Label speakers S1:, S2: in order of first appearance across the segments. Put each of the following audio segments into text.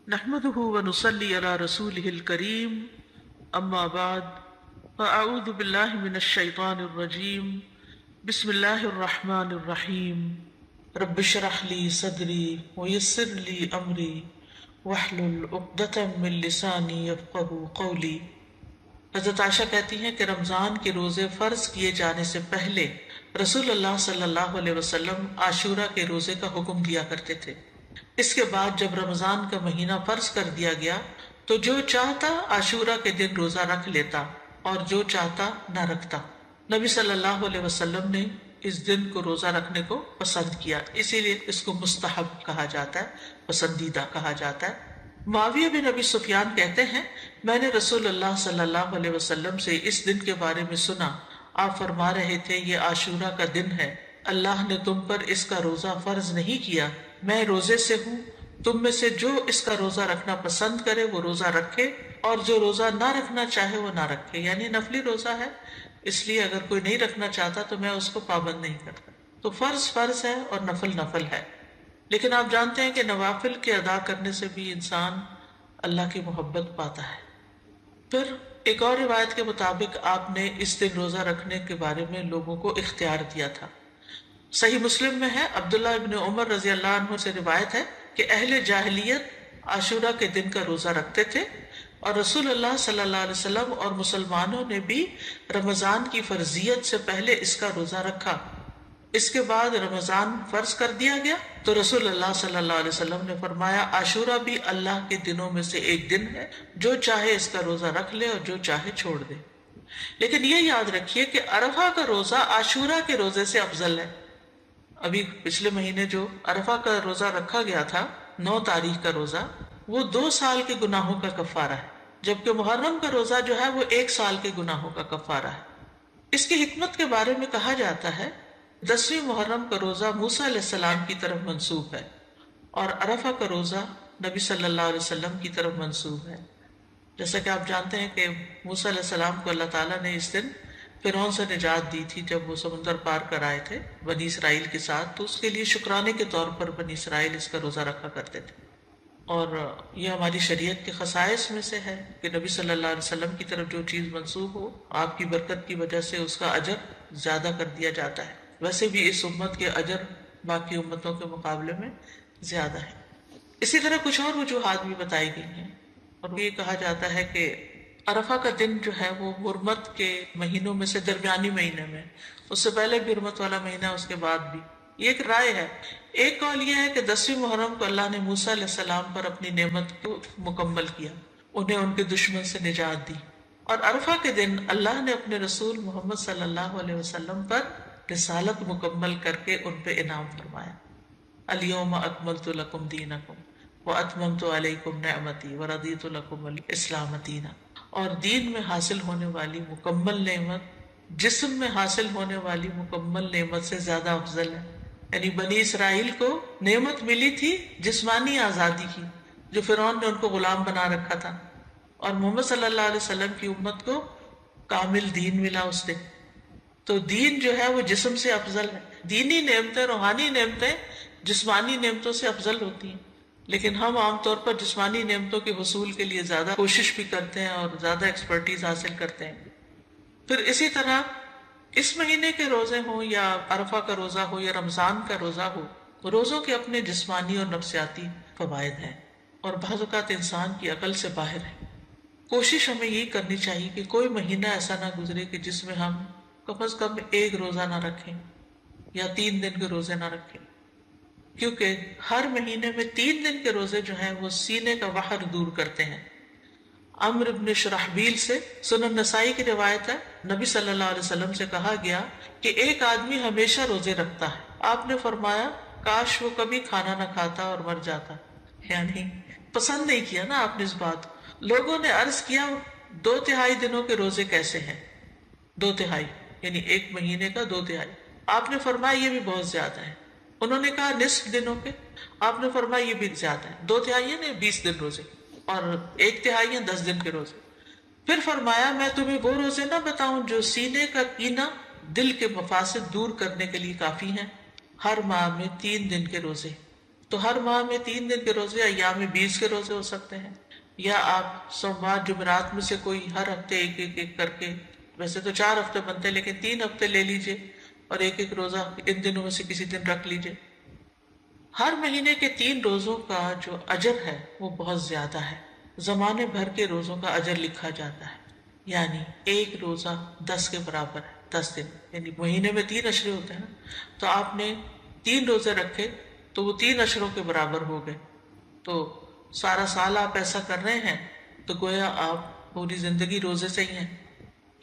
S1: نحمده ونصلي على رسوله الكريم اما بعد فاعوذ بالله من الشيطان الرجيم بسم الله الرحمن الرحيم رب اشرح لي صدري ويسر لي امري واحلل عقدة من لساني يفقهوا قولي۔ حضرت عائشہ کہتی ہیں کہ رمضان کے روزے فرض کیے جانے سے پہلے رسول اللہ صلی اللہ علیہ وسلم عاشورہ کے روزے کا حکم دیا کرتے تھے۔ اس کے بعد جب رمضان کا مہینہ فرض کر دیا گیا تو جو چاہتا عاشورہ کے دن روزہ رکھ لیتا اور جو چاہتا نہ رکھتا۔ نبی صلی اللہ علیہ وسلم نے اس دن کو روزہ رکھنے کو پسند کیا، اسی لیے اس کو مستحب کہا جاتا ہے، پسندیدہ کہا جاتا ہے۔ معاویہ بن ابی سفیان کہتے ہیں میں نے رسول اللہ صلی اللہ علیہ وسلم سے اس دن کے بارے میں سنا، آپ فرما رہے تھے یہ عاشورہ کا دن ہے، اللہ نے تم پر اس کا روزہ فرض نہیں کیا، میں روزے سے ہوں، تم میں سے جو اس کا روزہ رکھنا پسند کرے وہ روزہ رکھے اور جو روزہ نہ رکھنا چاہے وہ نہ رکھے، یعنی نفلی روزہ ہے، اس لیے اگر کوئی نہیں رکھنا چاہتا تو میں اس کو پابند نہیں کرتا۔ تو فرض فرض ہے اور نفل نفل ہے، لیکن آپ جانتے ہیں کہ نوافل کے ادا کرنے سے بھی انسان اللہ کی محبت پاتا ہے۔ پھر ایک اور روایت کے مطابق آپ نے اس دن روزہ رکھنے کے بارے میں لوگوں کو اختیار دیا تھا۔ صحیح مسلم میں ہے، عبداللہ ابن عمر رضی اللہ عنہ سے روایت ہے کہ اہل جاہلیت عاشورہ کے دن کا روزہ رکھتے تھے اور رسول اللہ صلی اللہ علیہ وسلم اور مسلمانوں نے بھی رمضان کی فرضیت سے پہلے اس کا روزہ رکھا۔ اس کے بعد رمضان فرض کر دیا گیا تو رسول اللہ صلی اللہ علیہ وسلم نے فرمایا عاشورہ بھی اللہ کے دنوں میں سے ایک دن ہے، جو چاہے اس کا روزہ رکھ لے اور جو چاہے چھوڑ دے۔ لیکن یہ یاد رکھیے کہ عرفہ کا روزہ عاشورہ کے روزے سے افضل ہے۔ ابھی پچھلے مہینے جو عرفہ کا روزہ رکھا گیا تھا 9 تاریخ کا روزہ، وہ 2 سال کے گناہوں کا کفارہ ہے، جبکہ محرم کا روزہ جو ہے وہ 1 سال کے گناہوں کا کفارہ ہے۔ اس کی حکمت کے بارے میں کہا جاتا ہے 10ویں محرم کا روزہ موسیٰ علیہ السلام کی طرف منسوب ہے اور عرفہ کا روزہ نبی صلی اللہ علیہ وسلم کی طرف منسوب ہے۔ جیسا کہ آپ جانتے ہیں کہ موسیٰ علیہ السلام کو اللہ تعالیٰ نے اس دن فرعون سے نجات دی تھی جب وہ سمندر پار کر آئے تھے بنی اسرائیل کے ساتھ، تو اس کے لیے شکرانے کے طور پر بنی اسرائیل اس کا روزہ رکھا کرتے تھے۔ اور یہ ہماری شریعت کے خصائص میں سے ہے کہ نبی صلی اللہ علیہ وسلم کی طرف جو چیز منسوب ہو آپ کی برکت کی وجہ سے اس کا اجر زیادہ کر دیا جاتا ہے۔ ویسے بھی اس امت کے اجر باقی امتوں کے مقابلے میں زیادہ ہے۔ اسی طرح کچھ اور وجوہات بھی بتائی گئی ہیں، اور یہ کہا جاتا ہے کہ عرفہ کا دن جو ہے وہ حرمت کے مہینوں میں سے درمیانی مہینے میں، اس سے پہلے بھی حرمت والا مہینہ، اس کے بعد بھی۔ یہ ایک رائے ہے۔ ایک قول یہ ہے کہ 10ویں محرم کو اللہ نے موسیٰ علیہ السلام پر اپنی نعمت کو مکمل کیا، انہیں ان کے دشمن سے نجات دی، اور عرفہ کے دن اللہ نے اپنے رسول محمد صلی اللہ علیہ وسلم پر رسالت مکمل کر کے ان پہ انعام فرمایا۔ الیوم اکملت لکم دینکم واتممت علیکم نعمتی ورضیت لکم الاسلام دینا۔ اور دین میں حاصل ہونے والی مکمل نعمت جسم میں حاصل ہونے والی مکمل نعمت سے زیادہ افضل ہے۔ یعنی بنی اسرائیل کو نعمت ملی تھی جسمانی آزادی کی، جو فرعون نے ان کو غلام بنا رکھا تھا، اور محمد صلی اللہ علیہ وسلم کی امت کو کامل دین ملا اس دن۔ تو دین جو ہے وہ جسم سے افضل ہے۔ دینی نعمتیں، روحانی نعمتیں جسمانی نعمتوں سے افضل ہوتی ہیں، لیکن ہم عام طور پر جسمانی نعمتوں کے حصول کے لیے زیادہ کوشش بھی کرتے ہیں اور زیادہ ایکسپرٹیز حاصل کرتے ہیں۔ پھر اسی طرح اس مہینے کے روزے ہوں یا عرفہ کا روزہ ہو یا رمضان کا روزہ ہو، روزوں کے اپنے جسمانی اور نفسیاتی فوائد ہیں اور بعض اوقات انسان کی عقل سے باہر ہے۔ کوشش ہمیں یہ کرنی چاہیے کہ کوئی مہینہ ایسا نہ گزرے کہ جس میں ہم کم از کم 1 روزہ نہ رکھیں یا 3 دن کے روزے نہ رکھیں، کیونکہ ہر مہینے میں 3 دن کے روزے جو ہیں وہ سینے کا وحر دور کرتے ہیں۔ عمرو بن شرحبیل سے سنن نسائی کی روایت ہے، نبی صلی اللہ علیہ وسلم سے کہا گیا کہ ایک آدمی ہمیشہ روزے رکھتا ہے، آپ نے فرمایا کاش وہ کبھی کھانا نہ کھاتا اور مر جاتا۔ یعنی پسند نہیں کیا نا آپ نے اس بات کو۔ لوگوں نے عرض کیا 2/3 دنوں کے روزے کیسے ہیں؟ 2/3 یعنی ایک مہینے کا 2/3۔ آپ نے فرمایا یہ بھی بہت زیادہ ہے۔ انہوں نے کہا نصف دنوں کے، آپ نے فرمایا یہ بھی زیادہ ہے۔ 2/3 نے 20 دن روزے اور 1/3 10 دن کے روزے۔ پھر فرمایا میں تمہیں وہ روزے نہ بتاؤں جو سینے کا کینہ دل کے مفاسد دور کرنے کے لیے کافی ہیں؟ ہر ماہ میں 3 دن کے روزے، تو ہر ماہ میں 3 دن کے روزے ایام بیس کے روزے ہو سکتے ہیں، یا آپ سوموار جمعرات میں سے کوئی ہر ہفتے ایک ایک ایک کر کے، ویسے تو 4 ہفتے بنتے ہیں لیکن 3 ہفتے لے لیجئے اور ایک ایک روزہ ان دنوں میں سے کسی دن رکھ لیجئے۔ ہر مہینے کے 3 روزوں کا جو اجر ہے وہ بہت زیادہ ہے، زمانے بھر کے روزوں کا اجر لکھا جاتا ہے، یعنی ایک روزہ 10 کے برابر ہے، 10 دن، یعنی مہینے میں 3 اشرے ہوتے ہیں نا، تو آپ نے 3 روزے رکھے تو وہ 3 اشروں کے برابر ہو گئے، تو سارا سال آپ ایسا کر رہے ہیں تو گویا آپ پوری زندگی روزے سے ہی ہیں۔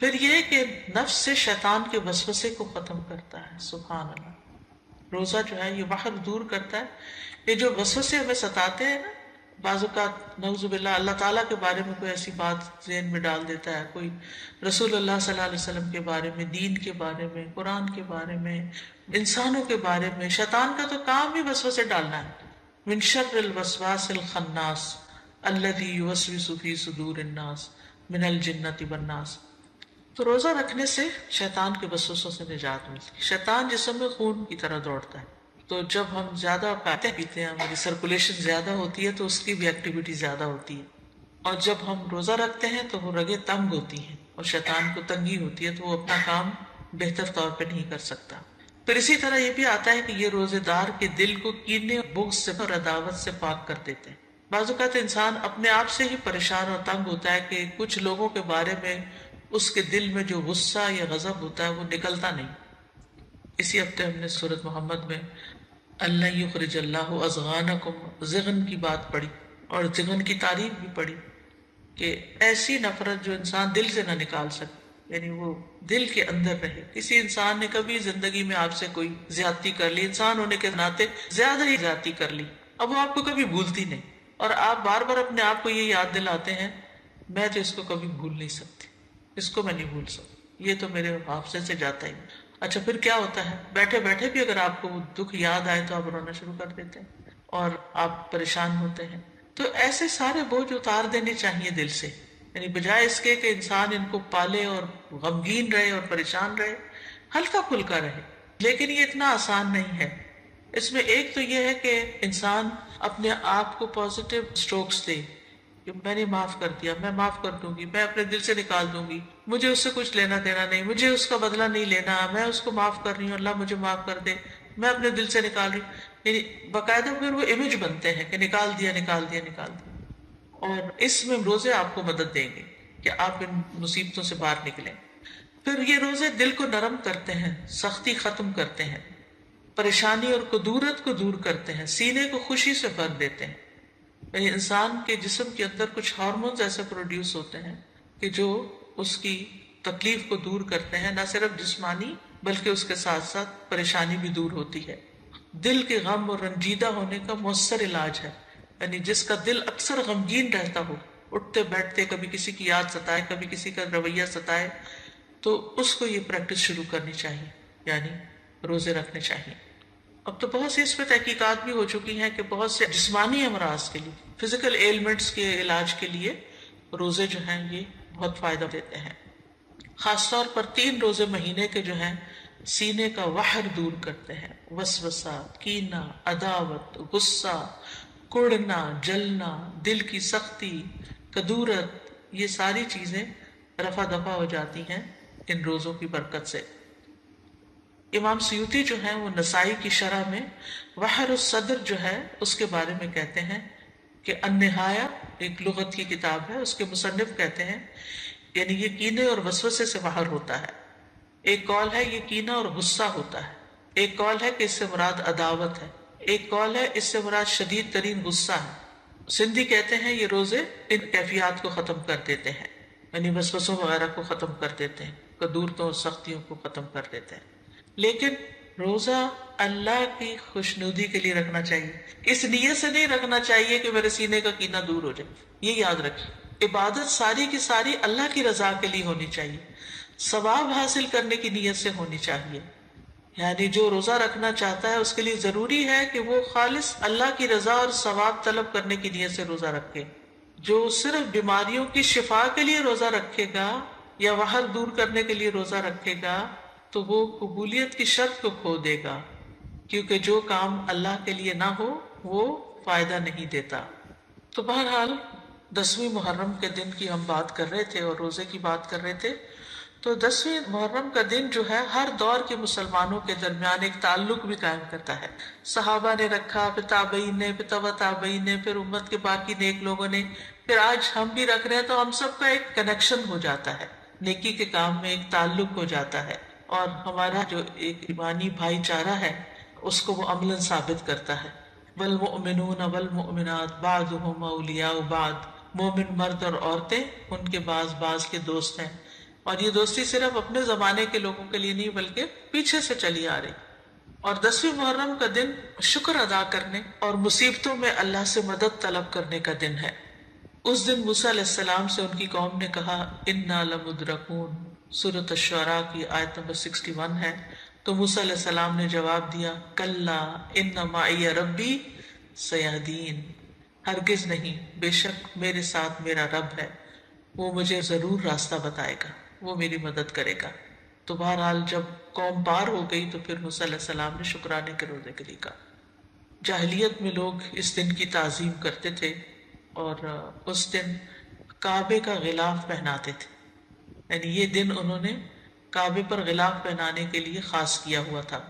S1: پھر یہ کہ نفس سے شیطان کے وسوسے کو ختم کرتا ہے، سبحان اللہ۔ روزہ جو ہے یہ وحر دور کرتا ہے، یہ جو وسوسے ہمیں ستاتے ہیں نا، بعض اوقات نعوذ باللہ اللہ تعالیٰ کے بارے میں کوئی ایسی بات ذہن میں ڈال دیتا ہے، کوئی رسول اللہ صلی اللہ علیہ وسلم کے بارے میں، دین کے بارے میں، قرآن کے بارے میں، انسانوں کے بارے میں۔ شیطان کا تو کام ہی وسوسے ڈالنا ہے۔ من شر الوسواس الخناس الذی یوسوس فی صدور الناس من الجنۃ والناس۔ تو روزہ رکھنے سے شیطان کے وسوسوں سے نجات ملتی ہے۔ شیطان جسم میں خون کی طرح دوڑتا ہے، تو جب ہم زیادہ کھاتے پیتے ہیں، ہماری سرکولیشن زیادہ ہوتی ہے تو اس کی بھی ایکٹیویٹی زیادہ ہوتی ہے، اور جب ہم روزہ رکھتے ہیں تو وہ رگیں تنگ ہوتی ہیں اور شیطان کو تنگی ہوتی ہے تو وہ اپنا کام بہتر طور پہ نہیں کر سکتا۔ پھر اسی طرح یہ بھی آتا ہے کہ یہ روزے دار کے دل کو کینے، بغض سے اور عداوت سے پاک کر دیتے ہیں۔ بعض اوقات انسان اپنے آپ سے ہی پریشان اور تنگ ہوتا ہے کہ کچھ لوگوں کے بارے میں اس کے دل میں جو غصہ یا غضب ہوتا ہے وہ نکلتا نہیں۔ اسی ہفتے ہم نے سورۃ محمد میں اللہ یخرج اللہ اضغانکم، ضغن کی بات پڑھی اور ضغن کی تعریف بھی پڑھی کہ ایسی نفرت جو انسان دل سے نہ نکال سکے، یعنی وہ دل کے اندر رہے۔ کسی انسان نے کبھی زندگی میں آپ سے کوئی زیادتی کر لی، انسان ہونے کے ناطے زیادہ ہی زیادتی کر لی، اب وہ آپ کو کبھی بھولتی نہیں، اور آپ بار بار اپنے آپ کو یہ یاد دلاتے ہیں میں تو اس کو کبھی بھول نہیں سکتی، اس کو میں نہیں بھول سکتی، یہ تو میرے حافظے سے جاتا ہی نہیں۔ اچھا پھر کیا ہوتا ہے، بیٹھے بیٹھے بھی اگر آپ کو وہ دکھ یاد آئے تو آپ رونا شروع کر دیتے ہیں اور آپ پریشان ہوتے ہیں۔ تو ایسے سارے بوجھ اتار دینے چاہیے دل سے، یعنی بجائے اس کے کہ انسان ان کو پالے اور غمگین رہے اور پریشان رہے، ہلکا پھلکا رہے۔ لیکن یہ اتنا آسان نہیں ہے۔ اس میں ایک تو یہ ہے کہ انسان اپنے آپ کو پازیٹیو سٹروکس دے کہ میں نے معاف کر دیا، میں معاف کر دوں گی، میں اپنے دل سے نکال دوں گی، مجھے اس سے کچھ لینا دینا نہیں، مجھے اس کا بدلہ نہیں لینا، میں اس کو معاف کر رہی ہوں، اللہ مجھے معاف کر دے، میں اپنے دل سے نکال رہی ہوں۔ یعنی باقاعدہ پھر وہ امیج بنتے ہیں کہ نکال دیا نکال دیا نکال دیا، اور اس میں روزے آپ کو مدد دیں گے کہ آپ ان مصیبتوں سے باہر نکلیں۔ پھر یہ روزے دل کو نرم کرتے ہیں، سختی ختم کرتے ہیں، پریشانی اور کدورت کو دور کرتے ہیں، سینے کو خوشی سے بھر دیتے ہیں۔ یعنی انسان کے جسم کے اندر کچھ ہارمونز ایسے پروڈیوس ہوتے ہیں کہ جو اس کی تکلیف کو دور کرتے ہیں، نہ صرف جسمانی بلکہ اس کے ساتھ ساتھ پریشانی بھی دور ہوتی ہے۔ دل کے غم اور رنجیدہ ہونے کا مؤثر علاج ہے، یعنی جس کا دل اکثر غمگین رہتا ہو، اٹھتے بیٹھتے کبھی کسی کی یاد ستائے، کبھی کسی کا رویہ ستائے، تو اس کو یہ پریکٹس شروع کرنی چاہیے، یعنی روزے رکھنے چاہیے۔ اب تو بہت سی اس پہ تحقیقات بھی ہو چکی ہیں کہ بہت سے جسمانی امراض کے لیے، فزیکل ایلمنٹس کے علاج کے لیے روزے جو ہیں یہ بہت فائدہ دیتے ہیں۔ خاص طور پر 3 روزے مہینے کے جو ہیں سینے کا وحر دور کرتے ہیں، وسوسہ، کینہ، عداوت، غصہ، کڑنا، جلنا، دل کی سختی، کدورت، یہ ساری چیزیں رفع دفع ہو جاتی ہیں ان روزوں کی برکت سے۔ امام سیوطی جو ہیں وہ نسائی کی شرح میں وحر الصدر جو ہے اس کے بارے میں کہتے ہیں کہ النہایہ ایک لغت کی کتاب ہے، اس کے مصنف کہتے ہیں یعنی یہ کینے اور وسوسے سے باہر ہوتا ہے۔ ایک قول ہے یہ کینہ اور غصہ ہوتا ہے، ایک قول ہے کہ اس سے مراد عداوت ہے، ایک قول ہے اس سے مراد شدید ترین غصہ ہے۔ سندھی کہتے ہیں یہ روزے ان کیفیات کو ختم کر دیتے ہیں، یعنی وسوسوں وغیرہ کو ختم کر دیتے ہیں، کدورتوں اور سختیوں کو ختم کر دیتے ہیں۔ لیکن روزہ اللہ کی خوشنودی کے لیے رکھنا چاہیے، اس نیت سے نہیں رکھنا چاہیے کہ میرے سینے کا کینہ دور ہو جائے۔ یہ یاد رکھیں، عبادت ساری کی ساری اللہ کی رضا کے لیے ہونی چاہیے، ثواب حاصل کرنے کی نیت سے ہونی چاہیے۔ یعنی جو روزہ رکھنا چاہتا ہے اس کے لیے ضروری ہے کہ وہ خالص اللہ کی رضا اور ثواب طلب کرنے کی نیت سے روزہ رکھے۔ جو صرف بیماریوں کی شفا کے لیے روزہ رکھے گا یا وحر دور کرنے کے لیے روزہ رکھے گا تو وہ قبولیت کی شرط کو کھو دے گا، کیونکہ جو کام اللہ کے لیے نہ ہو وہ فائدہ نہیں دیتا۔ تو بہرحال 10ویں محرم کے دن کی ہم بات کر رہے تھے اور روزے کی بات کر رہے تھے۔ تو 10ویں محرم کا دن جو ہے ہر دور کے مسلمانوں کے درمیان ایک تعلق بھی قائم کرتا ہے۔ صحابہ نے رکھا، پھر تابعین نے، پھر تبع تابعین نے، پھر امت کے باقی نیک لوگوں نے، پھر آج ہم بھی رکھ رہے ہیں، تو ہم سب کا ایک کنیکشن ہو جاتا ہے، نیکی کے کام میں ایک تعلق ہو جاتا ہے، اور ہمارا جو ایک ایمانی بھائی چارہ ہے اس کو وہ عملاً ثابت کرتا ہے۔ والمؤمنون والمؤمنات بعضهم اولیاء بعض، مومن مرد اور عورتیں ان کے بعض بعض کے دوست ہیں، اور یہ دوستی صرف اپنے زمانے کے لوگوں کے لیے نہیں بلکہ پیچھے سے چلی آ رہی۔ اور 10ویں محرم کا دن شکر ادا کرنے اور مصیبتوں میں اللہ سے مدد طلب کرنے کا دن ہے۔ اس دن موسیٰ علیہ السلام سے ان کی قوم نے کہا انا لمدرکون، سورۃ الشعراء کی آیت نمبر 61 ہے۔ تو موسیٰ علیہ السلام نے جواب دیا کلا ان معی ربی سیہدین، ہرگز نہیں، بے شک میرے ساتھ میرا رب ہے، وہ مجھے ضرور راستہ بتائے گا، وہ میری مدد کرے گا۔ تو بہرحال جب قوم پار ہو گئی تو پھر موسیٰ علیہ السلام نے شکرانے کے روزے کے لیے کہا۔ جاہلیت میں لوگ اس دن کی تعظیم کرتے تھے اور اس دن کعبے کا غلاف پہناتے تھے، یعنی یہ دن انہوں نے کعبے پر غلاف پہنانے کے لیے خاص کیا ہوا تھا۔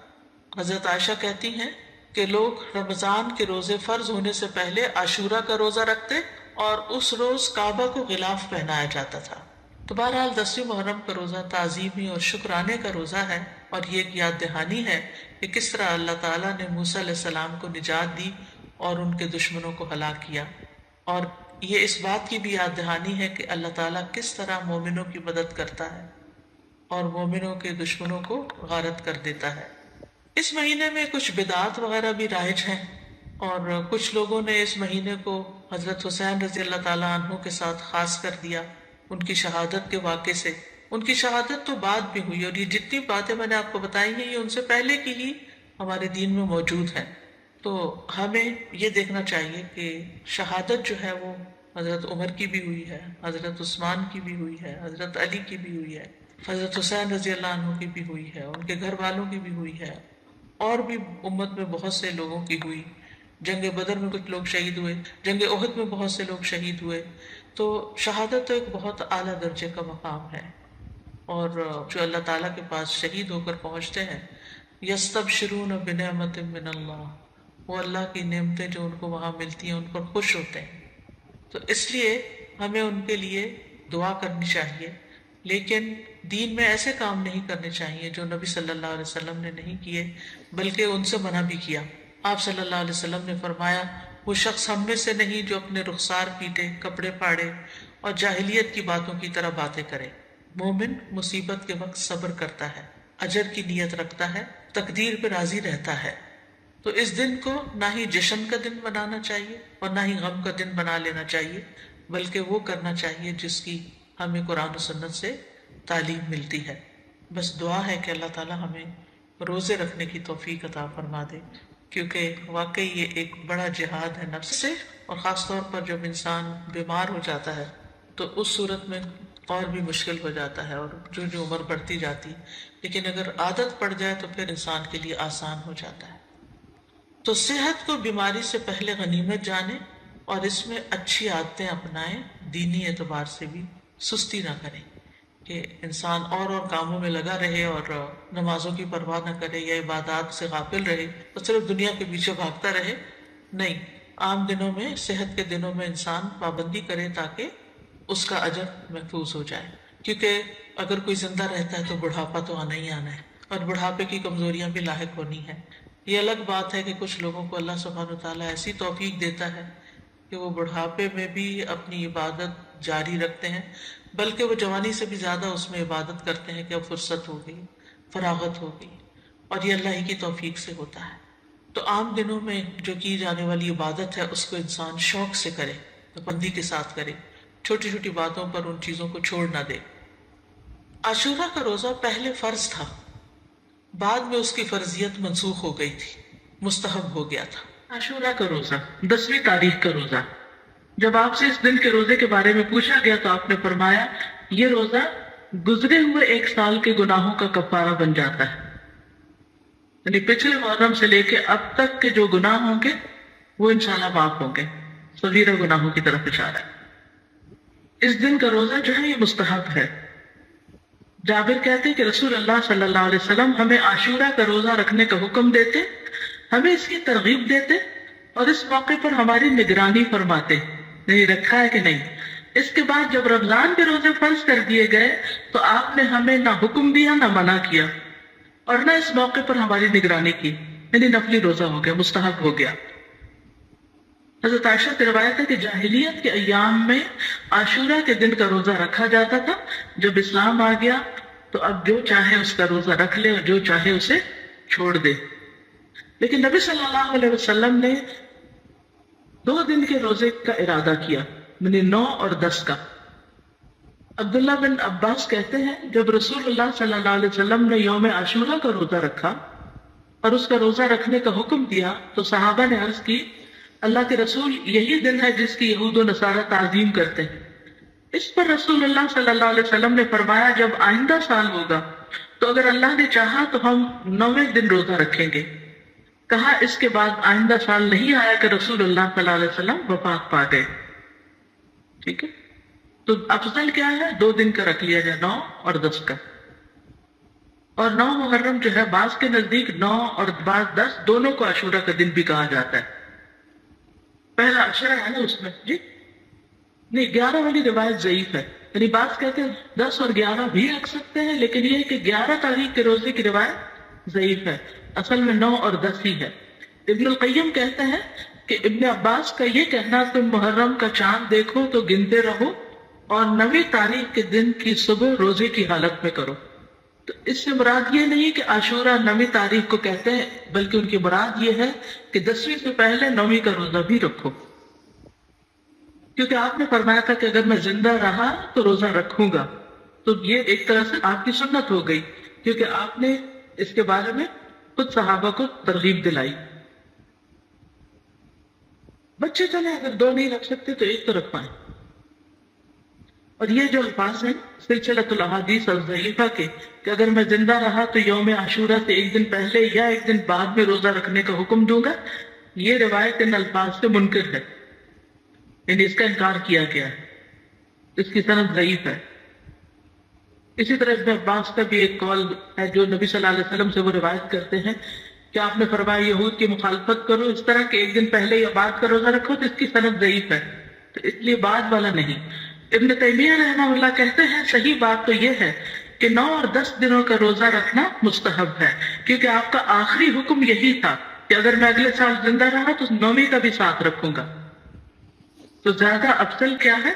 S1: حضرت عائشہ کہتی ہیں کہ لوگ رمضان کے روزے فرض ہونے سے پہلے عاشورہ کا روزہ رکھتے اور اس روز کعبہ کو غلاف پہنایا جاتا تھا۔ تو بہرحال 10ویں محرم کا روزہ تعظیمی اور شکرانے کا روزہ ہے، اور یہ ایک یاد دہانی ہے کہ کس طرح اللہ تعالیٰ نے موسیٰ علیہ السلام کو نجات دی اور ان کے دشمنوں کو ہلاک کیا، اور یہ اس بات کی بھی یاد دہانی ہے کہ اللہ تعالیٰ کس طرح مومنوں کی مدد کرتا ہے اور مومنوں کے دشمنوں کو غارت کر دیتا ہے۔ اس مہینے میں کچھ بدعات وغیرہ بھی رائج ہیں، اور کچھ لوگوں نے اس مہینے کو حضرت حسین رضی اللہ تعالیٰ عنہ کے ساتھ خاص کر دیا ان کی شہادت کے واقعے سے۔ ان کی شہادت تو بعد بھی ہوئی، اور یہ جتنی باتیں میں نے آپ کو بتائی ہیں یہ ان سے پہلے کی ہی ہمارے دین میں موجود ہیں۔ تو ہمیں یہ دیکھنا چاہیے کہ شہادت جو ہے وہ حضرت عمر کی بھی ہوئی ہے، حضرت عثمان کی بھی ہوئی ہے، حضرت علی کی بھی ہوئی ہے، حضرت حسین رضی اللہ عنہ کی بھی ہوئی ہے، ان کے گھر والوں کی بھی ہوئی ہے، اور بھی امت میں بہت سے لوگوں کی ہوئی۔ جنگ بدر میں کچھ لوگ شہید ہوئے، جنگ احد میں بہت سے لوگ شہید ہوئے۔ تو شہادت تو ایک بہت اعلیٰ درجے کا مقام ہے، اور جو اللہ تعالیٰ کے پاس شہید ہو کر پہنچتے ہیں یستبشرون بنعمت من اللہ، وہ اللہ کی نعمتیں جو ان کو وہاں ملتی ہیں ان پر خوش ہوتے ہیں۔ تو اس لیے ہمیں ان کے لیے دعا کرنی چاہیے، لیکن دین میں ایسے کام نہیں کرنے چاہیے جو نبی صلی اللہ علیہ وسلم نے نہیں کیے، بلکہ ان سے منع بھی کیا۔ آپ صلی اللہ علیہ وسلم نے فرمایا وہ شخص ہم میں سے نہیں جو اپنے رخسار پیٹے، کپڑے پھاڑے اور جاہلیت کی باتوں کی طرح باتیں کرے۔ مومن مصیبت کے وقت صبر کرتا ہے، اجر کی نیت رکھتا ہے، تقدیر پہ راضی رہتا ہے۔ تو اس دن کو نہ ہی جشن کا دن بنانا چاہیے اور نہ ہی غم کا دن بنا لینا چاہیے، بلکہ وہ کرنا چاہیے جس کی ہمیں قرآن و سنت سے تعلیم ملتی ہے۔ بس دعا ہے کہ اللہ تعالی ہمیں روزے رکھنے کی توفیق عطا فرما دے، کیونکہ واقعی یہ ایک بڑا جہاد ہے نفس سے، اور خاص طور پر جب انسان بیمار ہو جاتا ہے تو اس صورت میں اور بھی مشکل ہو جاتا ہے، اور جو عمر بڑھتی جاتی ہے، لیکن اگر عادت پڑ جائے تو پھر انسان کے لیے آسان ہو جاتا ہے۔ تو صحت کو بیماری سے پہلے غنیمت جانیں اور اس میں اچھی عادتیں اپنائیں، دینی اعتبار سے بھی سستی نہ کریں کہ انسان اور کاموں میں لگا رہے اور نمازوں کی پرواہ نہ کرے یا عبادات سے غافل رہے اور صرف دنیا کے پیچھے بھاگتا رہے۔ نہیں، عام دنوں میں، صحت کے دنوں میں انسان پابندی کرے تاکہ اس کا اجر محفوظ ہو جائے، کیونکہ اگر کوئی زندہ رہتا ہے تو بڑھاپا تو آنا ہی آنا ہے، اور بڑھاپے کی کمزوریاں بھی لاحق ہونی ہیں۔ یہ الگ بات ہے کہ کچھ لوگوں کو اللہ سبحانہ وتعالیٰ ایسی توفیق دیتا ہے کہ وہ بڑھاپے میں بھی اپنی عبادت جاری رکھتے ہیں، بلکہ وہ جوانی سے بھی زیادہ اس میں عبادت کرتے ہیں کہ اب فرصت ہو گئی، فراغت ہو گئی، اور یہ اللہ ہی کی توفیق سے ہوتا ہے۔ تو عام دنوں میں جو کی جانے والی عبادت ہے اس کو انسان شوق سے کرے، پابندی کے ساتھ کرے، چھوٹی چھوٹی باتوں پر ان چیزوں کو چھوڑ نہ دے۔ عاشورہ کا روزہ پہلے فرض تھا، بعد میں اس کی فرضیت منسوخ ہو گئی تھی، مستحب ہو گیا تھا۔ عاشورہ کا روزہ 10ویں تاریخ کا روزہ، جب آپ سے اس دن کے روزے کے بارے میں پوچھا گیا تو آپ نے فرمایا یہ روزہ گزرے ہوئے ایک سال کے گناہوں کا کفارہ بن جاتا ہے، یعنی پچھلے محرم سے لے کے اب تک کے جو گناہ ہوں گے وہ انشاءاللہ معاف ہوں گے. صغیرہ گناہوں کی طرف اشارہ ہے. اس دن کا روزہ جو ہے یہ مستحب ہے. جابر کہتے ہیں کہ رسول اللہ صلی اللہ علیہ وسلم ہمیں عاشورہ کا روزہ رکھنے کا حکم دیتے، ہمیں اس کی ترغیب دیتے اور اس موقع پر ہماری نگرانی فرماتے نہیں رکھا ہے کہ نہیں. اس کے بعد جب رمضان کے روزے فرض کر دیے گئے تو آپ نے ہمیں نہ حکم دیا نہ منع کیا اور نہ اس موقع پر ہماری نگرانی کی، یعنی نفلی روزہ ہو گیا، مستحب ہو گیا. حضرت عائشہ کی روایت ہے کہ جاہلیت کے ایام میں عاشورہ کے دن کا روزہ رکھا جاتا تھا. جب اسلام آ گیا تو اب جو چاہے اس کا روزہ رکھ لے اور جو چاہے اسے چھوڑ دے. لیکن نبی صلی اللہ علیہ وسلم نے 2 دن کے روزے کا ارادہ کیا، یعنی 9 اور 10 کا. عبداللہ بن عباس کہتے ہیں جب رسول اللہ صلی اللہ علیہ وسلم نے یوم عاشورہ کا روزہ رکھا اور اس کا روزہ رکھنے کا حکم دیا تو صحابہ نے عرض کی اللہ کے رسول یہی دن ہے جس کی یہود و نصارہ تعظیم کرتے ہیں. اس پر رسول اللہ صلی اللہ علیہ وسلم نے فرمایا جب آئندہ سال ہوگا تو اگر اللہ نے چاہا تو ہم 9ویں دن روزہ رکھیں گے. کہا اس کے بعد آئندہ سال نہیں آیا کہ رسول اللہ صلی اللہ علیہ وسلم وفات پا گئے. ٹھیک ہے، تو افضل کیا ہے 2 دن کا رکھ لیا جائے، 9 اور 10 کا. اور 9 محرم جو ہے بعض کے نزدیک 9 اور بعض 10 دونوں کو عاشورہ کا دن بھی کہا جاتا ہے. پہلا عشرہ ہے نا اس میں جی نہیں، 11 والی روایت ضعیف ہے. یعنی بعض کہتے ہیں 10 اور 11 بھی رکھ سکتے ہیں، لیکن یہ ہے کہ 11 تاریخ کے روزے کی روایت ضعیف ہے. اصل میں 9 اور 10 ہی ہے. ابن القیم کہتے ہیں کہ ابن عباس کا یہ کہنا تم محرم کا چاند دیکھو تو گنتے رہو اور 9ویں تاریخ کے دن کی صبح روزے کی حالت میں کرو. تو اس سے مراد یہ نہیں کہ عاشورہ 9ویں تاریخ کو کہتے ہیں، بلکہ ان کی مراد یہ ہے کہ 10ویں سے پہلے 9ویں کا روزہ بھی رکھو، کیونکہ آپ نے فرمایا تھا کہ اگر میں زندہ رہا تو روزہ رکھوں گا. تو یہ ایک طرح سے آپ کی سنت ہو گئی، کیونکہ آپ نے اس کے بارے میں خود صحابہ کو ترغیب دلائی. بچے چلے اگر 2 نہیں رکھ سکتے تو 1 تو رکھ پائیں. اور یہ جو الفاظ ہیں سلسلۃ الاحادیث الضعیفہ کے کہ اگر میں زندہ رہا تو یوم عاشورہ سے 1 دن پہلے یا 1 دن بعد میں روزہ رکھنے کا حکم دوں گا، یہ روایت ان الفاظ سے منکر ہے، یعنی اس کا انکار کیا گیا ہے، اس کی سند ضعیف ہے. اسی طرح ابن عباس کا بھی ایک قول ہے جو نبی صلی اللہ علیہ وسلم سے وہ روایت کرتے ہیں کہ آپ نے فرمایا یہود کی مخالفت کرو اس طرح کہ 1 دن پہلے یا بعد کا روزہ رکھو، تو اس کی سند ضعیف ہے، تو اس لیے بعد والا نہیں. ابن تیمیہ رحمہ اللہ کہتے ہیں صحیح بات تو یہ ہے کہ 9 اور 10 دنوں کا روزہ رکھنا مستحب ہے، کیونکہ آپ کا آخری حکم یہی تھا کہ اگر میں اگلے سال زندہ رہا تو 9ویں کا بھی ساتھ رکھوں گا. تو زیادہ افضل کیا ہے؟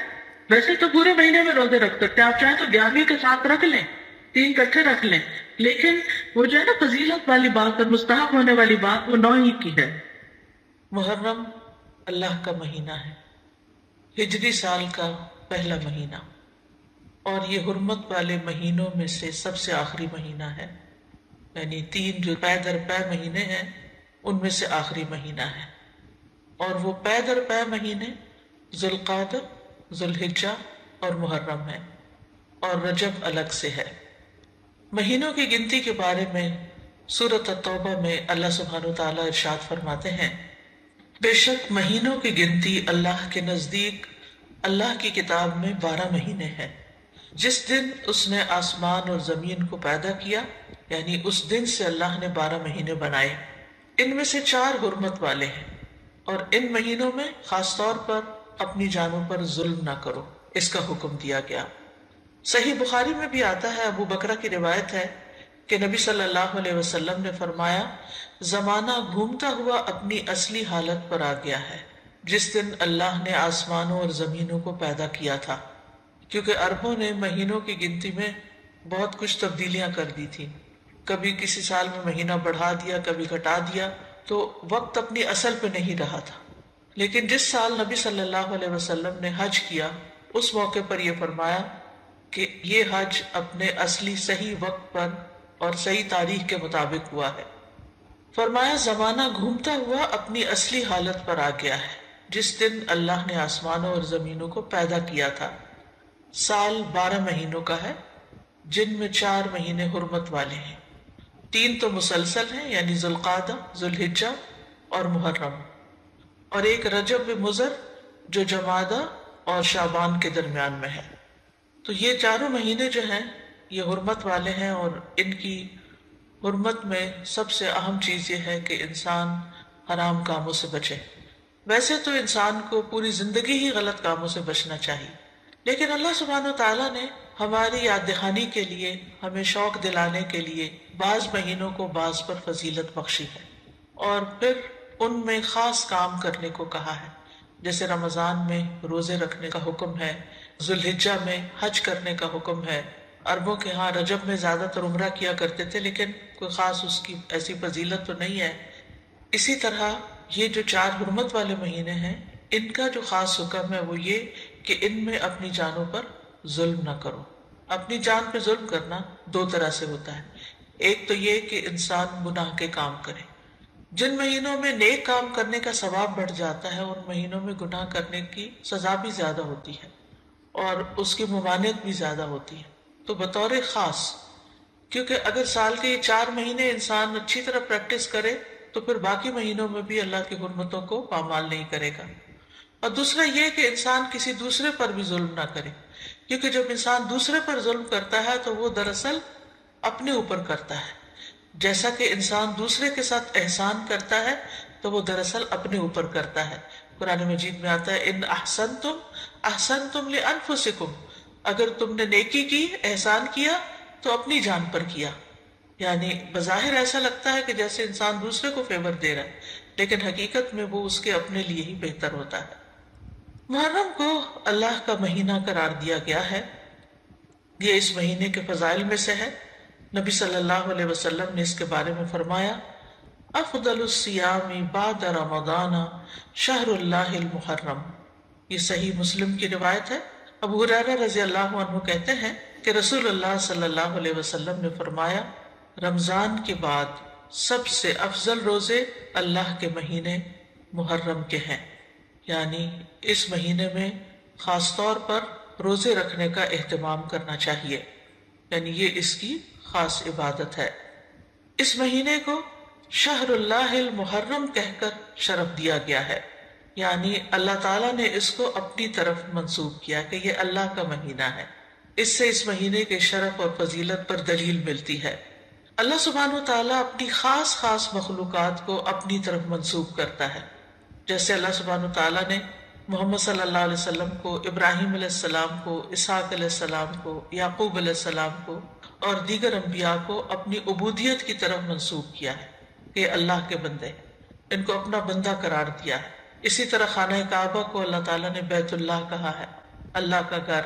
S1: ویسے تو پورے مہینے میں روزے رکھ سکتے ہیں، آپ چاہیں تو 11ویں کے ساتھ رکھ لیں، 3 اکٹھے رکھ لیں، لیکن وہ جو ہے نا فضیلت والی بات اور مستحب ہونے والی بات وہ 9 ہی کی ہے. محرم اللہ کا مہینہ ہے، ہجری سال کا پہلا مہینہ، اور یہ حرمت والے مہینوں میں سے سب سے آخری مہینہ ہے. یعنی 3 جو پے در پے مہینے ہیں ان میں سے آخری مہینہ ہے. اور وہ پے در پے مہینے ذوالقعدہ، ذوالحجہ اور محرم ہے، اور رجب الگ سے ہے. مہینوں کی گنتی کے بارے میں سورۃ التوبہ میں اللہ سبحانہ وتعالیٰ ارشاد فرماتے ہیں بے شک مہینوں کی گنتی اللہ کے نزدیک اللہ کی کتاب میں 12 مہینے ہیں. جس دن اس نے آسمان اور زمین کو پیدا کیا، یعنی اس دن سے اللہ نے 12 مہینے بنائے. ان میں سے 4 حرمت والے ہیں، اور ان مہینوں میں خاص طور پر اپنی جانوں پر ظلم نہ کرو، اس کا حکم دیا گیا. صحیح بخاری میں بھی آتا ہے، ابو بکرہ کی روایت ہے کہ نبی صلی اللہ علیہ وسلم نے فرمایا زمانہ گھومتا ہوا اپنی اصلی حالت پر آ گیا ہے جس دن اللہ نے آسمانوں اور زمینوں کو پیدا کیا تھا، کیونکہ عربوں نے مہینوں کی گنتی میں بہت کچھ تبدیلیاں کر دی تھی. کبھی کسی سال میں مہینہ بڑھا دیا، کبھی گھٹا دیا، تو وقت اپنی اصل پہ نہیں رہا تھا. لیکن جس سال نبی صلی اللہ علیہ وسلم نے حج کیا اس موقع پر یہ فرمایا کہ یہ حج اپنے اصلی صحیح وقت پر اور صحیح تاریخ کے مطابق ہوا ہے. فرمایا زمانہ گھومتا ہوا اپنی اصلی حالت پر آ گیا ہے جس دن اللہ نے آسمانوں اور زمینوں کو پیدا کیا تھا. سال 12 مہینوں کا ہے، جن میں 4 مہینے حرمت والے ہیں، 3 تو مسلسل ہیں، یعنی ذوالقعدہ، ذوالحجہ اور محرم. اور ایک رجب مضر جو جمادہ اور شعبان کے درمیان میں ہے۔ تو یہ چاروں مہینے جو ہیں یہ حرمت والے ہیں، اور ان کی حرمت میں سب سے اہم چیز یہ ہے کہ انسان حرام کاموں سے بچے۔ ویسے تو انسان کو پوری زندگی ہی غلط کاموں سے بچنا چاہیے، لیکن اللہ سبحانہ وتعالیٰ نے ہماری یاد دہانی کے لیے، ہمیں شوق دلانے کے لیے بعض مہینوں کو بعض پر فضیلت بخشی ہے، اور پھر ان میں خاص کام کرنے کو کہا ہے۔ جیسے رمضان میں روزے رکھنے کا حکم ہے، ذوالحجہ میں حج کرنے کا حکم ہے۔ عربوں کے ہاں رجب میں زیادہ تر عمرہ کیا کرتے تھے، لیکن کوئی خاص اس کی ایسی فضیلت تو نہیں ہے۔ اسی طرح یہ جو چار حرمت والے مہینے ہیں، ان کا جو خاص حکم ہے وہ یہ کہ ان میں اپنی جانوں پر ظلم نہ کرو۔ اپنی جان پہ ظلم کرنا دو طرح سے ہوتا ہے۔ ایک تو یہ کہ انسان گناہ کے کام کرے۔ جن مہینوں میں نیک کام کرنے کا ثواب بڑھ جاتا ہے، ان مہینوں میں گناہ کرنے کی سزا بھی زیادہ ہوتی ہے اور اس کی ممانعت بھی زیادہ ہوتی ہے۔ تو بطور خاص، کیونکہ اگر سال کے یہ 4 مہینے انسان اچھی طرح پریکٹس کرے تو پھر باقی مہینوں میں بھی اللہ کی حرمتوں کو پامال نہیں کرے گا۔ اور دوسرا یہ کہ انسان کسی دوسرے پر بھی ظلم نہ کرے، کیونکہ جب انسان دوسرے پر ظلم کرتا ہے تو وہ دراصل اپنے اوپر کرتا ہے۔ جیسا کہ انسان دوسرے کے ساتھ احسان کرتا ہے تو وہ دراصل اپنے اوپر کرتا ہے۔ قرآن مجید میں آتا ہے ان احسنتم احسنتم لانفسکم، اگر تم نے نیکی کی، احسان کیا تو اپنی جان پر کیا۔ یعنی بظاہر ایسا لگتا ہے کہ جیسے انسان دوسرے کو فیور دے رہا ہے، لیکن حقیقت میں وہ اس کے اپنے لیے ہی بہتر ہوتا ہے۔ محرم کو اللہ کا مہینہ قرار دیا گیا ہے، یہ اس مہینے کے فضائل میں سے ہے۔ نبی صلی اللہ علیہ وسلم نے اس کے بارے میں فرمایا افضل الصیام بعد رمضان شہر اللہ المحرم۔ یہ صحیح مسلم کی روایت ہے۔ ابو ہریرہ رضی اللہ عنہ کہتے ہیں کہ رسول اللہ صلی اللہ علیہ وسلم نے فرمایا رمضان کے بعد سب سے افضل روزے اللہ کے مہینے محرم کے ہیں، یعنی اس مہینے میں خاص طور پر روزے رکھنے کا اہتمام کرنا چاہیے، یعنی یہ اس کی خاص عبادت ہے۔ اس مہینے کو شہر اللہ المحرم کہہ کر شرف دیا گیا ہے، یعنی اللہ تعالیٰ نے اس کو اپنی طرف منسوب کیا کہ یہ اللہ کا مہینہ ہے۔ اس سے اس مہینے کے شرف اور فضیلت پر دلیل ملتی ہے۔ اللہ سبحانہ و تعالیٰ اپنی خاص خاص مخلوقات کو اپنی طرف منسوب کرتا ہے، جیسے اللہ سبحانہ و تعالیٰ نے محمد صلی اللہ علیہ وسلم کو، ابراہیم علیہ السلام کو، اسحاق علیہ السلام کو، یعقوب علیہ السلام کو اور دیگر انبیاء کو اپنی عبودیت کی طرف منسوب کیا ہے کہ اللہ کے بندے، ان کو اپنا بندہ قرار دیا ہے۔ اسی طرح خانہ کعبہ کو اللہ تعالیٰ نے بیت اللہ کہا ہے، اللہ کا گھر۔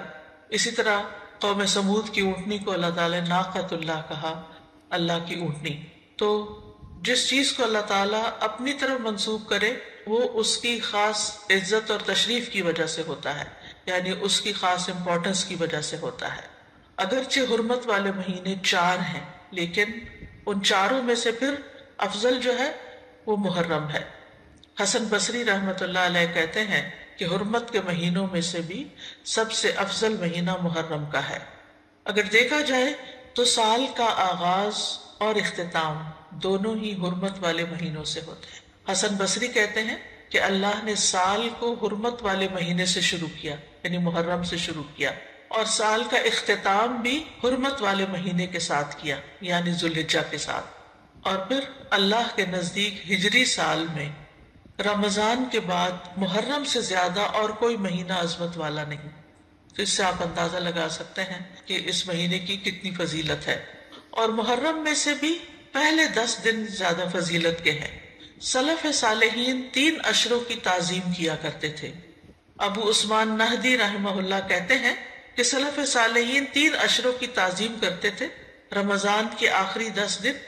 S1: اسی طرح قوم سمود کی اونٹنی کو اللہ تعالیٰ نے ناقۃ اللہ کہا، اللہ کی اونٹنی۔ تو جس چیز کو اللہ تعالیٰ اپنی طرف منسوب کرے وہ اس کی خاص عزت اور تشریف کی وجہ سے ہوتا ہے، یعنی اس کی خاص امپورٹنس کی وجہ سے ہوتا ہے۔ اگرچہ حرمت والے مہینے 4 ہیں، لیکن ان چاروں میں سے پھر افضل جو ہے وہ محرم ہے۔ حسن بصری رحمۃ اللہ علیہ کہتے ہیں کہ حرمت کے مہینوں میں سے بھی سب سے افضل مہینہ محرم کا ہے۔ اگر دیکھا جائے تو سال کا آغاز اور اختتام دونوں ہی حرمت والے مہینوں سے ہوتے ہیں۔ حسن بصری کہتے ہیں کہ اللہ نے سال کو حرمت والے مہینے سے شروع کیا، یعنی محرم سے شروع کیا، اور سال کا اختتام بھی حرمت والے مہینے کے ساتھ کیا، یعنی ذوالحجہ کے ساتھ۔ اور پھر اللہ کے نزدیک ہجری سال میں رمضان کے بعد محرم سے زیادہ اور کوئی مہینہ عظمت والا نہیں۔ تو اس سے آپ اندازہ لگا سکتے ہیں کہ اس مہینے کی کتنی فضیلت ہے۔ اور محرم میں سے بھی پہلے 10 دن زیادہ فضیلت کے ہیں۔ سلف صالحین 3 عشروں کی تعظیم کیا کرتے تھے۔ ابو عثمان نہدی رحمہ اللہ کہتے ہیں کہ سلف صالحین 3 عشروں کی تعظیم کرتے تھے: رمضان کے آخری 10 دن،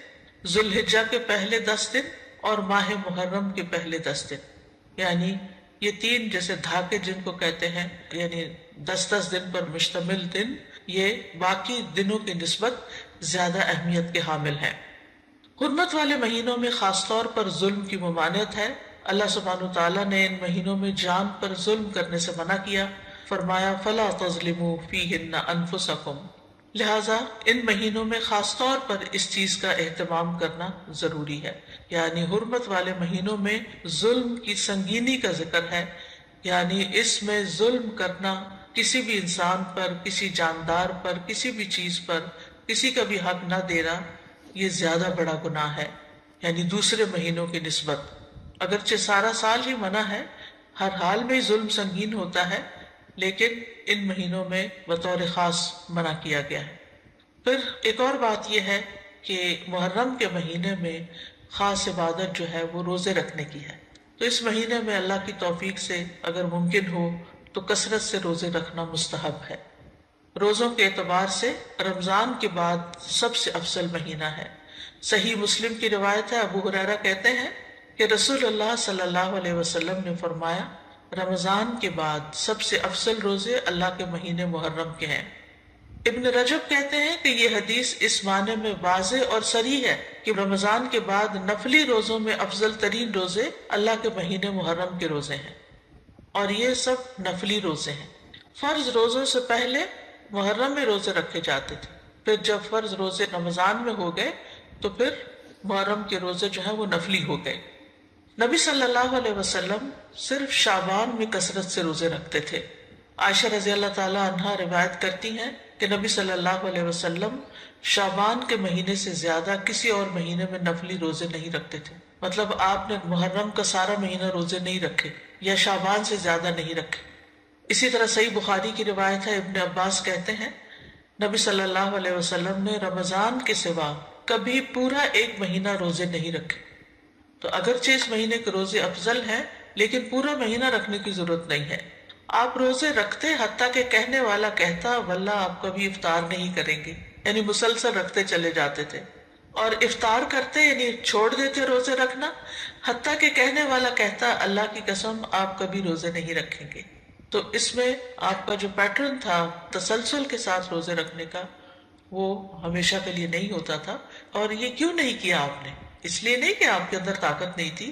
S1: ذوالحجہ کے پہلے 10 دن اور ماہ محرم کے پہلے 10 دن۔ یعنی یہ 3 جیسے دھاکے جن کو کہتے ہیں، یعنی 10 دن پر مشتمل دن، یہ باقی دنوں کی نسبت زیادہ اہمیت کے حامل ہیں۔ حرمت والے مہینوں میں خاص طور پر ظلم کی ممانعت ہے۔ اللہ سبحانہ تعالیٰ نے ان مہینوں میں جان پر ظلم کرنے سے منع کیا، فرمایا فَلَا تَظْلِمُوا فِيهِنَّ أَنفُسَكُمْ، لہٰذا ان مہینوں میں خاص طور پر اس چیز کا اہتمام کرنا ضروری ہے، یعنی حرمت والے مہینوں میں ظلم کی سنگینی کا ذکر ہے، یعنی اس میں ظلم کرنا، کسی بھی انسان پر، کسی جاندار پر، کسی بھی چیز پر کسی کا بھی حق نہ دینا، یہ زیادہ بڑا گناہ ہے، یعنی دوسرے مہینوں کی نسبت۔ اگرچہ سارا سال ہی منع ہے، ہر حال میں ظلم سنگین ہوتا ہے، لیکن ان مہینوں میں بطور خاص منع کیا گیا ہے۔ پھر ایک اور بات یہ ہے کہ محرم کے مہینے میں خاص عبادت جو ہے وہ روزے رکھنے کی ہے، تو اس مہینے میں اللہ کی توفیق سے اگر ممکن ہو تو کثرت سے روزے رکھنا مستحب ہے۔ روزوں کے اعتبار سے رمضان کے بعد سب سے افضل مہینہ ہے۔ صحیح مسلم کی روایت ہے، ابو ہریرہ کہتے ہیں کہ رسول اللہ صلی اللہ علیہ وسلم نے فرمایا، رمضان کے بعد سب سے افضل روزے اللہ کے مہینے محرم کے ہیں۔ ابن رجب کہتے ہیں کہ یہ حدیث اس معنی میں واضح اور صریح ہے کہ رمضان کے بعد نفلی روزوں میں افضل ترین روزے اللہ کے مہینے محرم کے روزے ہیں، اور یہ سب نفلی روزے ہیں۔ فرض روزوں سے پہلے محرم میں روزے رکھے جاتے تھے، پھر جب فرض روزے رمضان میں ہو گئے تو پھر محرم کے روزے جو ہیں وہ نفلی ہو گئے۔ نبی صلی اللہ علیہ وسلم صرف شعبان میں کثرت سے روزے رکھتے تھے۔ عائشہ رضی اللہ تعالی عنہا روایت کرتی ہیں کہ نبی صلی اللہ علیہ وسلم شعبان کے مہینے سے زیادہ کسی اور مہینے میں نفلی روزے نہیں رکھتے تھے، مطلب آپ نے محرم کا سارا مہینہ روزے نہیں رکھے یا شعبان سے زیادہ نہیں رکھے۔ اسی طرح صحیح بخاری کی روایت ہے، ابن عباس کہتے ہیں نبی صلی اللہ علیہ وسلم نے رمضان کے سوا کبھی پورا ایک مہینہ روزے نہیں رکھے۔ تو اگرچہ اس مہینے کے روزے افضل ہیں، لیکن پورا مہینہ رکھنے کی ضرورت نہیں ہے۔ آپ روزے رکھتے حتیٰ کہ کہنے والا کہتا واللہ آپ کبھی افطار نہیں کریں گے، یعنی مسلسل رکھتے چلے جاتے تھے، اور افطار کرتے یعنی چھوڑ دیتے روزے رکھنا حتیٰ کہ کہنے والا کہتا اللہ کی قسم آپ کبھی روزے نہیں رکھیں گے۔ تو اس میں آپ کا جو پیٹرن تھا تسلسل کے ساتھ روزے رکھنے کا، وہ ہمیشہ کے لیے نہیں ہوتا تھا۔ اور یہ کیوں نہیں کیا آپ نے؟ اس لیے نہیں کہ آپ کے اندر طاقت نہیں تھی،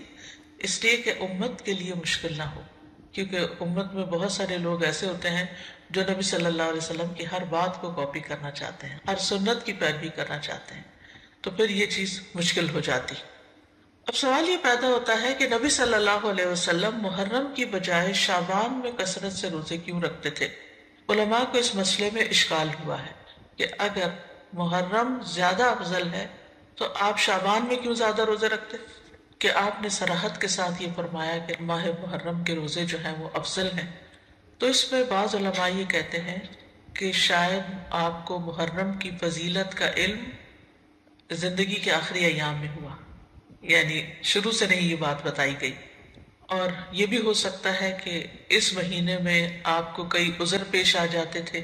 S1: اس لیے کہ امت کے لیے مشکل نہ ہو، کیونکہ امت میں بہت سارے لوگ ایسے ہوتے ہیں جو نبی صلی اللہ علیہ وسلم کی ہر بات کو کاپی کرنا چاہتے ہیں، ہر سنت کی پیروی کرنا چاہتے ہیں، تو پھر یہ چیز مشکل ہو جاتی۔ اب سوال یہ پیدا ہوتا ہے کہ نبی صلی اللہ علیہ وسلم محرم کی بجائے شعبان میں کثرت سے روزے کیوں رکھتے تھے؟ علماء کو اس مسئلے میں اشکال ہوا ہے کہ اگر محرم زیادہ افضل ہے تو آپ شعبان میں کیوں زیادہ روزے رکھتے؟ کہ آپ نے صراحت کے ساتھ یہ فرمایا کہ ماہ محرم کے روزے جو ہیں وہ افضل ہیں، تو اس میں بعض علماء یہ کہتے ہیں کہ شاید آپ کو محرم کی فضیلت کا علم زندگی کے آخری ایام میں ہوا، یعنی شروع سے نہیں یہ بات بتائی گئی۔ اور یہ بھی ہو سکتا ہے کہ اس مہینے میں آپ کو کئی عذر پیش آ جاتے تھے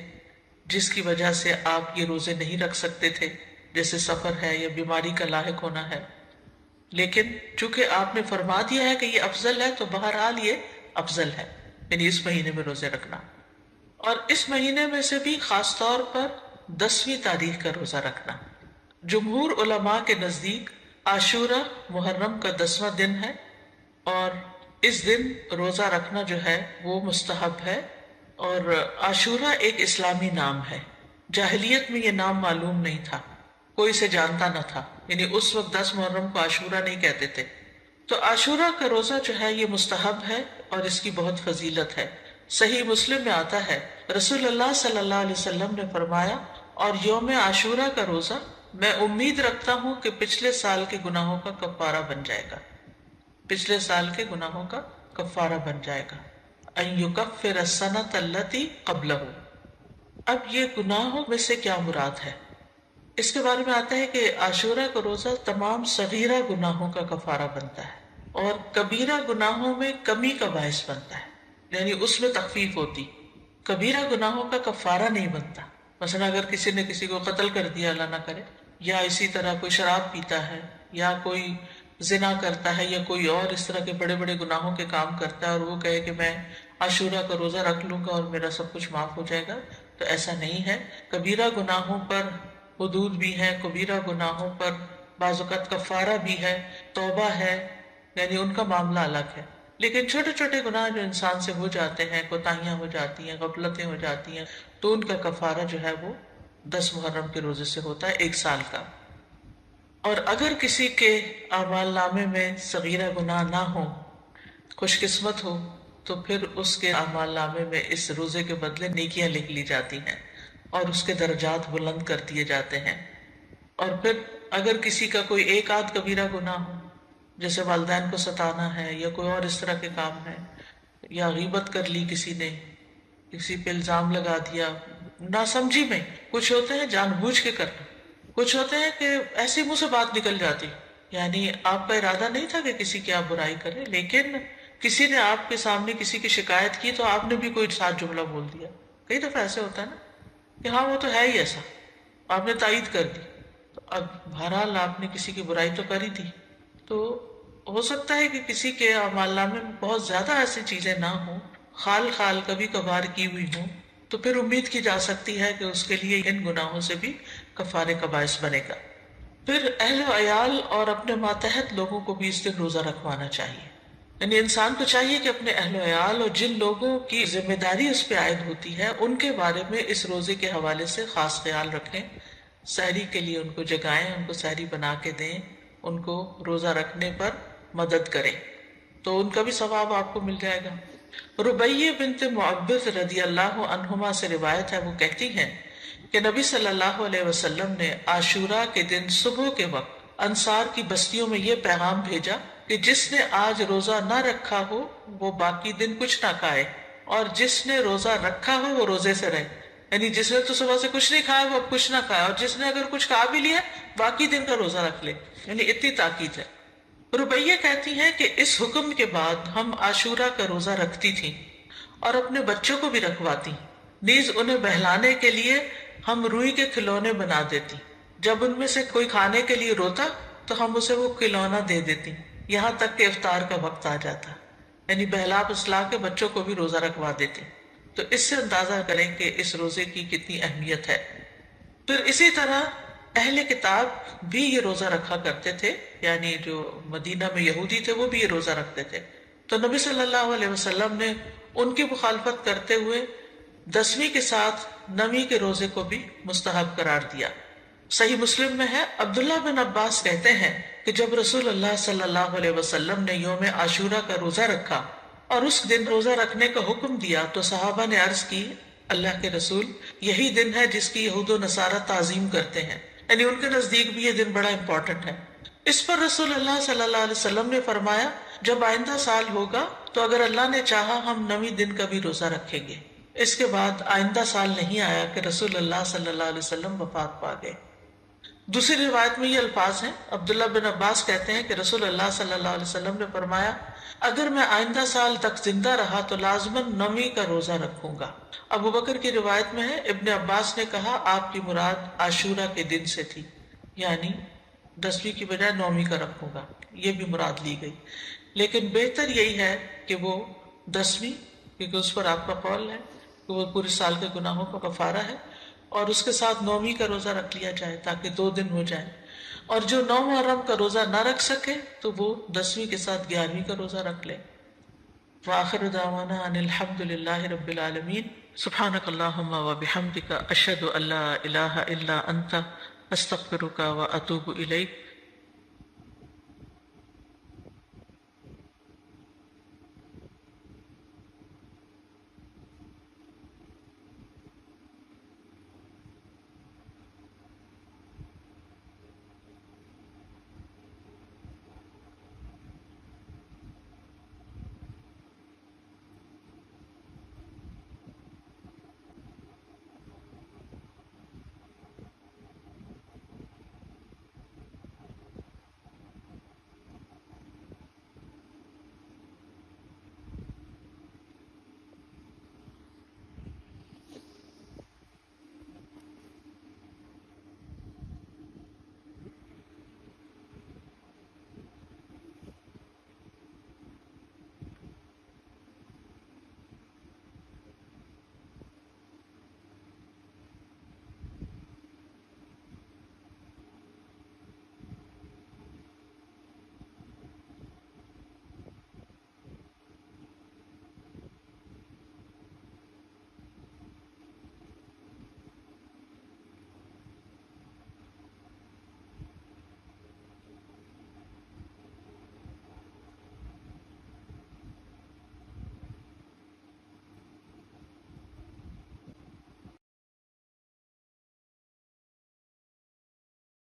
S1: جس کی وجہ سے آپ یہ روزے نہیں رکھ سکتے تھے، جیسے سفر ہے یا بیماری کا لاحق ہونا ہے، لیکن چونکہ آپ نے فرما دیا ہے کہ یہ افضل ہے تو بہرحال یہ افضل ہے، یعنی اس مہینے میں روزے رکھنا۔ اور اس مہینے میں سے بھی خاص طور پر 10ویں تاریخ کا روزہ رکھنا۔ جمہور علماء کے نزدیک عاشورہ محرم کا 10واں دن ہے، اور اس دن روزہ رکھنا جو ہے وہ مستحب ہے۔ اور عاشورہ ایک اسلامی نام ہے، جاہلیت میں یہ نام معلوم نہیں تھا، کوئی اسے جانتا نہ تھا، یعنی اس وقت 10 محرم کو عاشورہ نہیں کہتے تھے۔ تو عاشورہ کا روزہ جو ہے یہ مستحب ہے اور اس کی بہت فضیلت ہے۔ صحیح مسلم میں آتا ہے رسول اللہ صلی اللہ علیہ وسلم نے فرمایا، اور یوم عاشورہ کا روزہ میں امید رکھتا ہوں کہ پچھلے سال کے گناہوں کا کفارہ بن جائے گا، پچھلے سال کے گناہوں کا کفارہ بن جائے گا۔ ان یکفر السنۃ التی قبلہ، اب یہ گناہوں میں سے کیا مراد ہے؟ اس کے بارے میں آتا ہے کہ عاشورہ کا روزہ تمام صغیرہ گناہوں کا کفارہ بنتا ہے اور کبیرہ گناہوں میں کمی کا باعث بنتا ہے، یعنی اس میں تخفیف ہوتی، کبیرہ گناہوں کا کفارہ نہیں بنتا۔ مثلا اگر کسی نے کسی کو قتل کر دیا، اللہ نہ کرے، یا اسی طرح کوئی شراب پیتا ہے، یا کوئی زنا کرتا ہے، یا کوئی اور اس طرح کے بڑے بڑے گناہوں کے کام کرتا ہے، اور وہ کہے کہ میں عاشورہ کا روزہ رکھ لوں گا اور میرا سب کچھ معاف ہو جائے گا، تو ایسا نہیں ہے۔ کبیرہ گناہوں پر حدود بھی ہیں، کبیرہ گناہوں پر بعض اوقات کفارہ بھی ہے، توبہ ہے، یعنی ان کا معاملہ الگ ہے۔ لیکن چھوٹے چھوٹے گناہ جو انسان سے ہو جاتے ہیں، کوتاہیاں ہو جاتی ہیں، غفلتیں ہو جاتی ہیں، تو ان کا کفارہ جو ہے وہ 10 محرم کے روزے سے ہوتا ہے 1 سال کا۔ اور اگر کسی کے اعمال نامے میں صغیرہ گناہ نہ ہو، خوش قسمت ہو، تو پھر اس کے اعمال نامے میں اس روزے کے بدلے نیکیاں لکھ لی جاتی ہیں اور اس کے درجات بلند کر دیے جاتے ہیں۔ اور پھر اگر کسی کا کوئی ایک آدھ کبیرہ گناہ ہو، جیسے والدین کو ستانا ہے یا کوئی اور اس طرح کے کام ہے، یا غیبت کر لی کسی نے، کسی پہ الزام لگا دیا ناسمجھی میں، کچھ ہوتے ہیں جان بوجھ کے کرنا، کچھ ہوتے ہیں کہ ایسی منہ سے بات نکل جاتی، یعنی آپ کا ارادہ نہیں تھا کہ کسی کی آپ برائی کریں، لیکن کسی نے آپ کے سامنے کسی کی شکایت کی تو آپ نے بھی کوئی ساتھ جملہ بول دیا۔ کئی دفعہ ایسے ہوتا ہے نا کہ ہاں وہ تو ہے ہی ایسا، آپ نے تائید کر دی، تو اب بہرحال آپ نے کسی کی برائی تو کر ہی دی، تو ہو سکتا ہے کہ کسی کے اعمال نامے میں بہت زیادہ ایسی چیزیں نہ ہوں، خال خال کبھی کبھار کی ہوئی ہوں، تو پھر امید کی جا سکتی ہے کہ اس کے لیے ان گناہوں سے بھی کفارے کا باعث بنے گا۔ پھر اہل و عیال اور اپنے ماتحت لوگوں کو بھی اس دن روزہ رکھوانا چاہیے، یعنی انسان کو چاہیے کہ اپنے اہل و عیال اور جن لوگوں کی ذمہ داری اس پہ عائد ہوتی ہے ان کے بارے میں اس روزے کے حوالے سے خاص خیال رکھیں، سحری کے لیے ان کو جگائیں، ان کو سحری بنا کے دیں، ان کو روزہ رکھنے پر مدد کریں، تو ان کا بھی ثواب آپ کو مل جائے گا۔ ربیہ بنت معبد رضی اللہ عنہما سے روایت ہے، وہ کہتی ہیں کہ نبی صلی اللہ علیہ وسلم نے عاشوراء کے دن صبح کے وقت انصار کی بستیوں میں یہ پیغام بھیجا کہ جس نے آج روزہ نہ رکھا ہو وہ باقی دن کچھ نہ کھائے، اور جس نے روزہ رکھا ہو وہ روزے سے رہے، یعنی جس نے تو صبح سے کچھ نہیں کھایا وہ اب کچھ نہ کھائے، اور جس نے اگر کچھ کھا بھی لیا باقی دن کا روزہ رکھ لے، یعنی اتنی تاکید ہے۔ ربیہ کہتی ہیں کہ اس حکم کے بعد ہم عاشوراء کا روزہ رکھتی تھیں اور اپنے بچوں کو بھی رکھواتی، نیز انہیں بہلانے کے لیے ہم روئی کے کھلونے بنا دیتی، جب ان میں سے کوئی کھانے کے لیے روتا تو ہم اسے وہ کھلونا دے دیتی یہاں تک کہ افطار کا وقت آ جاتا، یعنی بہلا پسلا کے بچوں کو بھی روزہ رکھوا دیتی۔ تو اس سے اندازہ کریں کہ اس روزے کی کتنی اہمیت ہے۔ پھر اسی طرح اہل کتاب بھی یہ روزہ رکھا کرتے تھے، یعنی جو مدینہ میں یہودی تھے وہ بھی یہ روزہ رکھتے تھے، تو نبی صلی اللہ علیہ وسلم نے ان کی مخالفت کرتے ہوئے 10ویں کے ساتھ 9ویں کے روزے کو بھی مستحب قرار دیا۔ صحیح مسلم میں ہے، عبداللہ بن عباس کہتے ہیں کہ جب رسول اللہ صلی اللہ علیہ وسلم نے یوم عاشوراء کا روزہ رکھا اور اس دن روزہ رکھنے کا حکم دیا تو صحابہ نے عرض کی، اللہ کے رسول، یہی دن ہے جس کی یہود و نصارہ تعظیم کرتے ہیں، یعنی ان کے نزدیک بھی یہ دن بڑا امپورٹنٹ ہے۔ اس پر رسول اللہ صلی اللہ علیہ وسلم نے فرمایا، جب آئندہ سال ہوگا تو اگر اللہ نے چاہا ہم 9ویں دن کا بھی روزہ رکھیں گے۔ اس کے بعد آئندہ سال نہیں آیا کہ رسول اللہ صلی اللہ علیہ وسلم وفات پا گئے۔ دوسری روایت میں یہ الفاظ ہیں، عبداللہ بن عباس کہتے ہیں کہ رسول اللہ صلی اللہ علیہ وسلم نے فرمایا، اگر میں آئندہ سال تک زندہ رہا تو لازماً 9ویں کا روزہ رکھوں گا۔ ابو بکر کی روایت میں ہے، ابن عباس نے کہا آپ کی مراد عاشوراء کے دن سے تھی، یعنی 10ویں کی بجائے 9ویں کا رکھوں گا، یہ بھی مراد لی گئی، لیکن بہتر یہی ہے کہ وہ 10ویں، کیونکہ اس پر آپ کا قول ہے کہ وہ پورے سال کے گناہوں کا کفارہ ہے، اور اس کے ساتھ 9ویں کا روزہ رکھ لیا جائے تاکہ 2 دن ہو جائیں، اور جو 9 محرم کا روزہ نہ رکھ سکے تو وہ 10ویں کے ساتھ 11ویں کا روزہ رکھ لے۔ وآخر دعوانا ان الحمد للہ رب العالمین، سبحانک اللہم وبحمدک، اشہد ان لا الہ الا انت، استغفرک واتوب الیک۔